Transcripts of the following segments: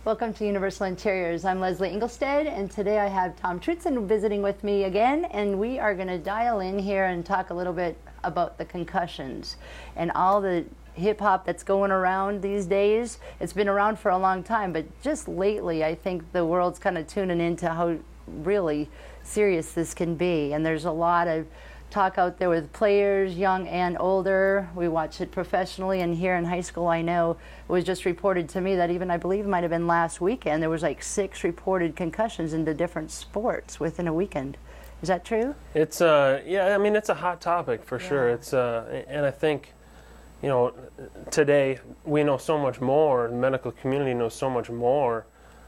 Welcome to Universal Interiors. I'm Leslie Engelstead, and today I have Tom Truedson visiting with me again, and we are going to dial in here and talk a little bit about the concussions and all the hip-hop that's going around these days. It's been around for a long time, but just lately I think the world's kind of tuning into how really serious this can be, and there's a lot of talk out there with players, young and older. We watch it professionally, and here in high school, I know it was just reported to me that even, I believe it might have been last weekend, there was like 6 reported concussions into different sports within a weekend. Is that true? It's yeah, I mean, it's a hot topic for sure. It's and I think, you know, today we know so much more, the medical community knows so much more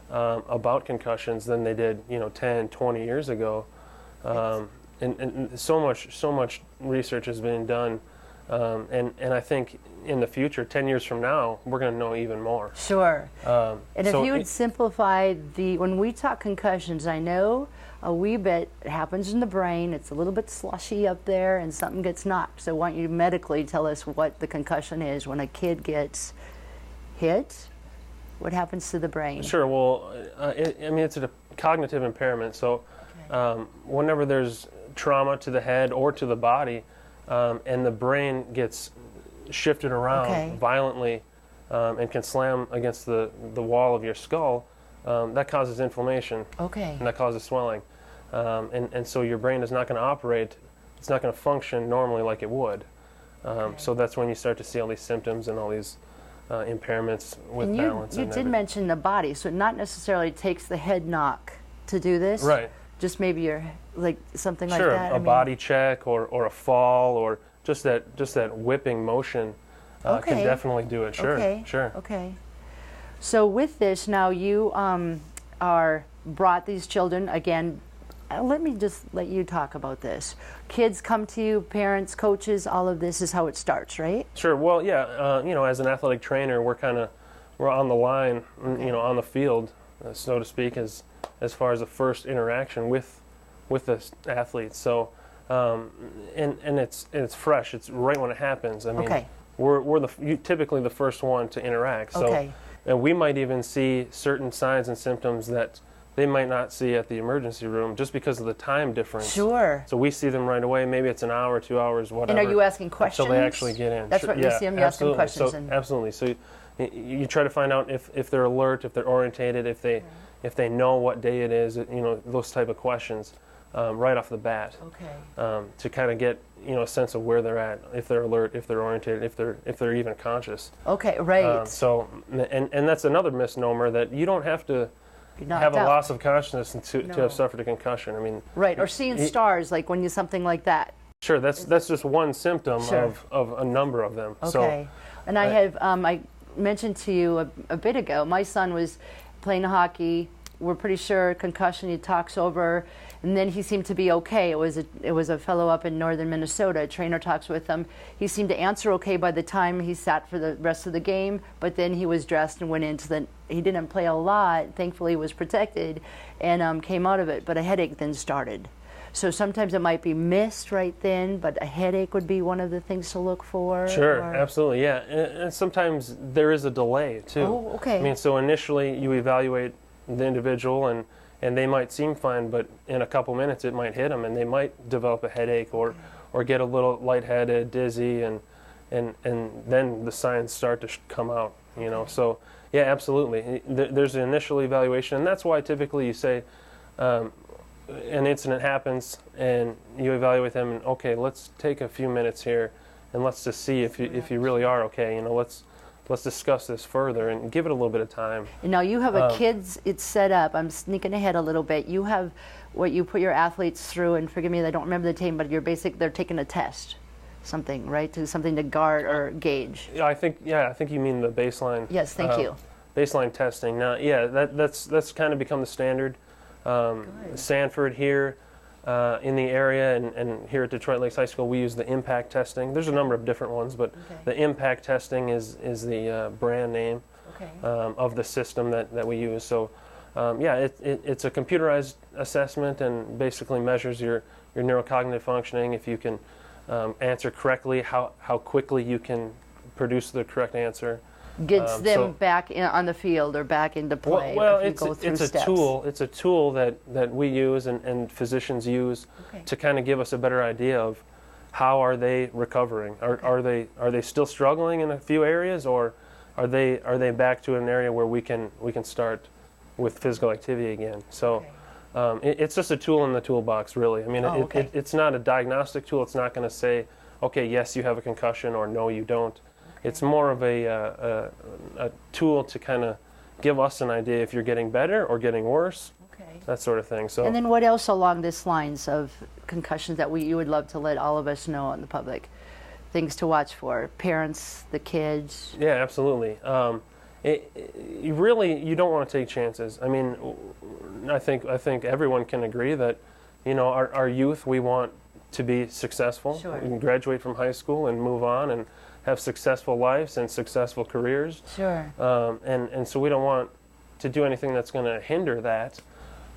about concussions than they did, you know, 10, 20 years ago. And so much research has been done, and I think in the future, 10 years from now, we're going to know even more. Sure. And if so you would simplify when we talk concussions, I know a wee bit happens in the brain. It's a little bit slushy up there, and something gets knocked. So why don't you medically tell us what the concussion is when a kid gets hit? What happens to the brain? Sure. Well, I mean, it's a cognitive impairment. So whenever there's trauma to the head or to the body, and the brain gets shifted around violently and can slam against the wall of your skull, that causes inflammation. And that causes swelling. And so your brain is not going to operate, it's not going to function normally like it would. So that's when you start to see all these symptoms and all these impairments with balance. You did mention the body, so it not necessarily takes the head knock to do this. Right. Just maybe you're like something like sure, that. a body check or a fall or just that whipping motion can definitely do it. Sure, sure. Okay. So with this now, you are brought these children again. Let me just let you talk about this. Kids come to you, parents, coaches. All of this is how it starts, right? Sure. Well, yeah. You know, as an athletic trainer, we're on the line, you know, on the field, so to speak, as far as the first interaction with the athletes. So, and it's fresh. It's right when it happens. I mean, we're typically the first one to interact. So, and we might even see certain signs and symptoms that they might not see at the emergency room just because of the time difference. Sure. So we see them right away. Maybe it's an hour, 2 hours, whatever. And are you asking questions? Until they actually get in. That's what you see them. You're asking questions. So, absolutely. So you try to find out if they're alert, if they're orientated, if they know what day it is, you know, those type of questions right off the bat. To kind of get, you know, a sense of where they're at, if they're alert, if they're orientated, if they're even conscious. So and that's another misnomer, that you don't have to have a loss of consciousness to have suffered a concussion. I mean, or seeing stars, like when you something like that. Sure, that's just one symptom of a number of them. So, and I have I mentioned to you a bit ago, my son was playing hockey. We're pretty sure concussion. He talks over, and then he seemed to be okay. It was a fellow up in northern Minnesota. A trainer talks with him. He seemed to answer okay by the time he sat for the rest of the game. But then he was dressed and went into the. He didn't play a lot. Thankfully, he was protected, and came out of it. But a headache then started. So sometimes it might be missed right then, but a headache would be one of the things to look for. Sure, absolutely, yeah. And sometimes there is a delay too. I mean, so initially you evaluate the individual, and they might seem fine, but in a couple minutes it might hit them, and they might develop a headache or get a little lightheaded, dizzy, and then the signs start to come out. You know, so yeah, absolutely. There's an initial evaluation, and that's why typically you say. An incident happens and you evaluate them, and okay, let's take a few minutes here and let's just see if you really are okay. You know, let's discuss this further and give it a little bit of time. And now you have a kids. It's set up. I'm sneaking ahead a little bit. You have what you put your athletes through, and forgive me, I don't remember the name, but they're taking a test, something, right? Something to guard or gauge. Yeah, I think you mean the baseline. Yes, thank you. Baseline testing. Now, yeah, that's kind of become the standard. Sanford here in the area, and here at Detroit Lakes High School, we use the impact testing. There's a number of different ones, but the impact testing is the brand name of the system that we use. So yeah, it's a computerized assessment and basically measures your neurocognitive functioning. If you can answer correctly, how quickly you can produce the correct answer. Gets them back on the field or back into play. Well, it's a tool. It's a tool that we use and physicians use to kind of give us a better idea of how are they recovering. Are they still struggling in a few areas, or are they back to an area where we can start with physical activity again? So it's just a tool in the toolbox, really. I mean, it's not a diagnostic tool. It's not going to say, okay, yes, you have a concussion, or no, you don't. It's more of a tool to kind of give us an idea if you're getting better or getting worse, that sort of thing. So. And then what else along this lines of concussions that you would love to let all of us know in the public? Things to watch for, parents, the kids. Yeah, absolutely. You don't want to take chances. I mean, I think everyone can agree that, our youth, we want to be successful. Sure. We can graduate from high school and move on and have successful lives and successful careers. Sure. And so we don't want to do anything that's going to hinder that.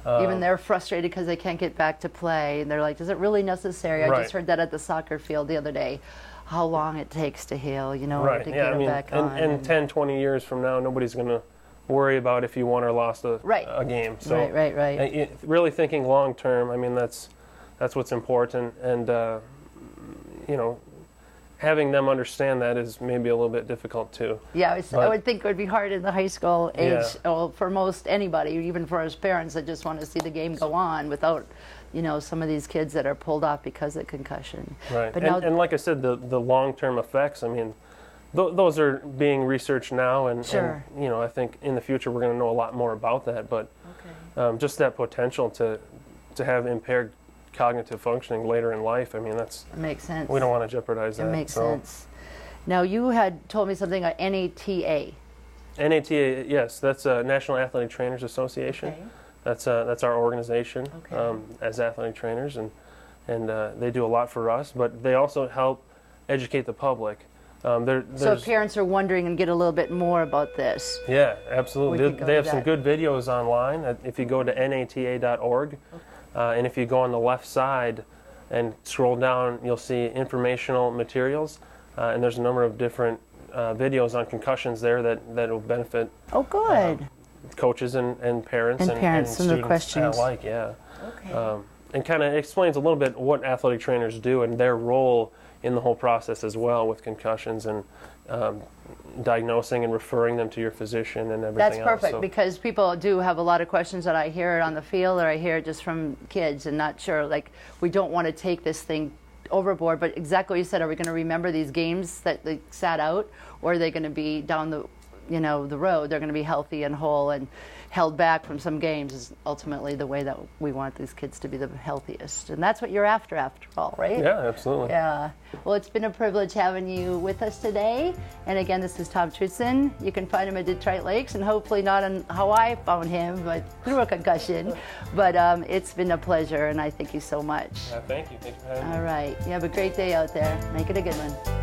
Even they're frustrated because they can't get back to play, and they're like, is it really necessary? I just heard that at the soccer field the other day, how long it takes to heal, right. to get it back on. And 10, 20 years from now, nobody's going to worry about if you won or lost a game. So right. Really thinking long term, I mean, that's what's important. And, having them understand that is maybe a little bit difficult too. Yeah, I would think it would be hard in the high school age, for most anybody, even for us parents that just want to see the game go on without, some of these kids that are pulled off because of concussion. Right, but and like I said, the long-term effects, I mean, those are being researched now, and I think in the future we're going to know a lot more about that, but just that potential to have impaired cognitive functioning later in life, I mean, that makes sense. We don't want to jeopardize that. It makes sense. Now, you had told me something about NATA. NATA, yes, that's National Athletic Trainers Association. That's our organization as athletic trainers, and they do a lot for us, but they also help educate the public. So if parents are wondering and get a little bit more about this. Yeah, absolutely. They have some good videos online. If you go to nata.org, and if you go on the left side and scroll down, you'll see informational materials, and there's a number of different videos on concussions there that will benefit. Oh, good. Coaches and parents and students questions alike. Yeah. And kind of explains a little bit what athletic trainers do and their role in the whole process as well with concussions and diagnosing and referring them to your physician and everything else. That's perfect, because people do have a lot of questions that I hear it on the field or I hear it just from kids and not sure, like, we don't want to take this thing overboard, but exactly what you said, are we going to remember these games that they sat out, or are they going to be down the the road, they're going to be healthy and whole and held back from some games is ultimately the way that we want these kids to be the healthiest. And that's what you're after all, right? Yeah, absolutely. Yeah. Well, it's been a privilege having you with us today. And again, this is Tom Truedson. You can find him at Detroit Lakes, and hopefully not on how I found him, but through a concussion. But it's been a pleasure, and I thank you so much. Thank you. Thanks for having me. All right. You have a great day out there. Make it a good one.